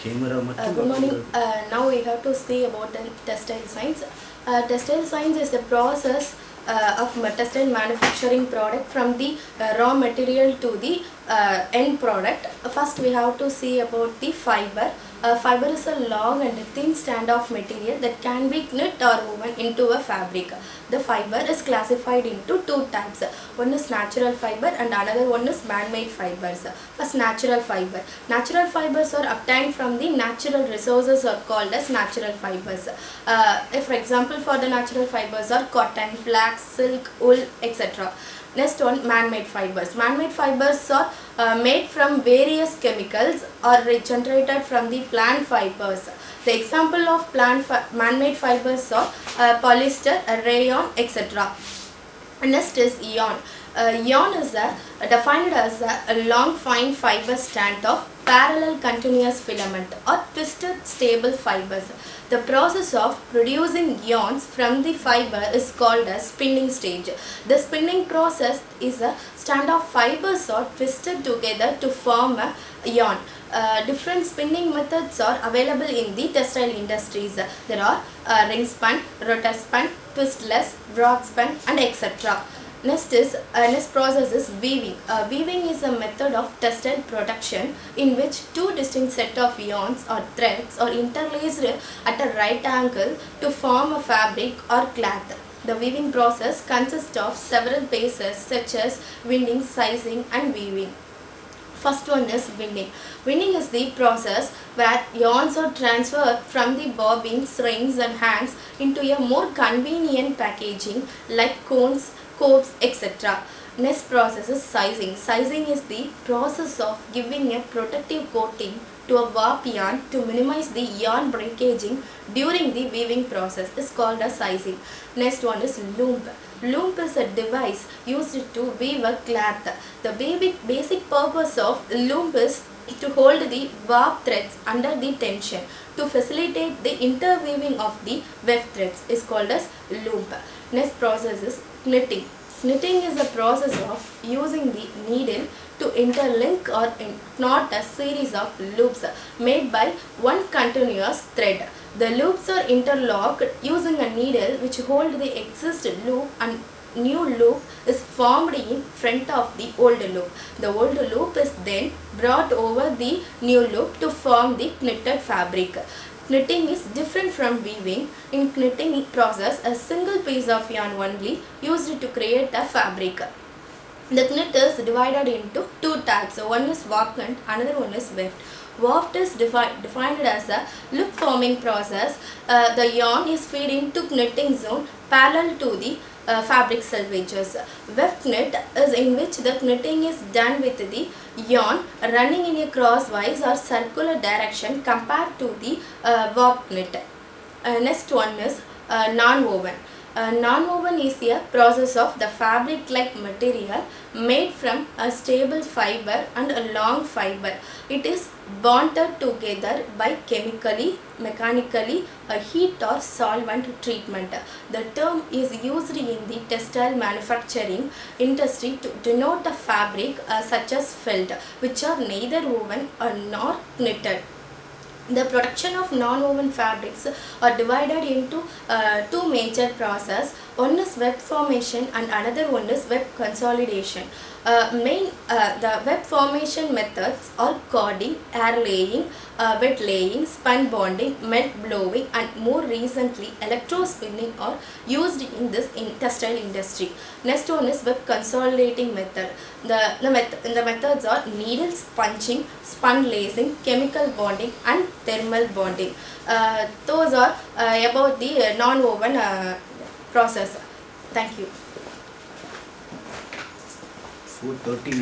Good morning. Now we have to see about the textile science. Textile science is the process of textile manufacturing product from the raw material to the end product. First we have to see about the fiber. Fiber is a long and thin strand of material that can be knit or woven into a fabric. The fiber is classified into two types. One is natural fiber and another one is man-made fibers. First, natural fiber. Natural fibers are obtained from the natural resources are called as natural fibers. For example, for the natural fibers are cotton, flax, silk, wool, etc. Next one, man-made fibers. Man-made fibers are made from various chemicals or generated from the plant fibers. The example of man-made fibers are polyester, rayon, etc. Next is yarn. Yarn is defined as a long fine fiber strand of parallel continuous filament or twisted stable fibers. The process of producing yarns from the fiber is called as spinning stage. The spinning process is a strand of fibers are twisted together to form a yarn. Different spinning methods are available in the textile industries. There are ring spun, rotaspun, twistless, rod spun, and etc. Next process is weaving. Weaving is a method of textile production in which two distinct set of yarns or threads are interlaced at a right angle to form a fabric or cloth. The weaving process consists of several phases such as winding, sizing, and weaving. First one is winding. Winding is the process where yarns are transferred from the bobbins, rings, and hands into a more convenient packaging like cones, copes, etc. Next process is sizing. Sizing is the process of giving a protective coating to a warp yarn to minimize the yarn breakaging during the weaving process is called as sizing. Next one is loom. Loom is a device used to weave a cloth. The basic purpose of loom is to hold the warp threads under the tension. To facilitate the interweaving of the weft threads is called as loom. Next process is knitting. Knitting is a process of using the needle to interlink or knot a series of loops made by one continuous thread. The loops are interlocked using a needle which holds the existing loop, and new loop is formed in front of the old loop. The old loop is then brought over the new loop to form the knitted fabric. Knitting is different from weaving. In knitting process, a single piece of yarn only used to create a fabric. The knit is divided into two types. One is warp and another one is weft. Waft is defined as a loop forming process. The yarn is fed into knitting zone parallel to the fabric selvages. Weft knit is in which the knitting is done with the yarn running in a crosswise or circular direction compared to the warp knit. Next one is non-woven. Non-woven is a process of the fabric-like material made from a stable fiber and a long fiber. It is bonded together by chemically, mechanically, a heat or solvent treatment. The term is used in the textile manufacturing industry to denote a fabric such as felt, which are neither woven nor knitted. The production of non-woven fabrics are divided into two major processes. One is web formation and another one is web consolidation. The web formation methods are cording, air laying, wet laying, spun bonding, melt blowing, and more recently electro spinning are used in this textile industry. Next one is web consolidating method. The methods are needles punching, spun lacing, chemical bonding, and thermal bonding. Those are about the non-woven process. Thank you. 4:30.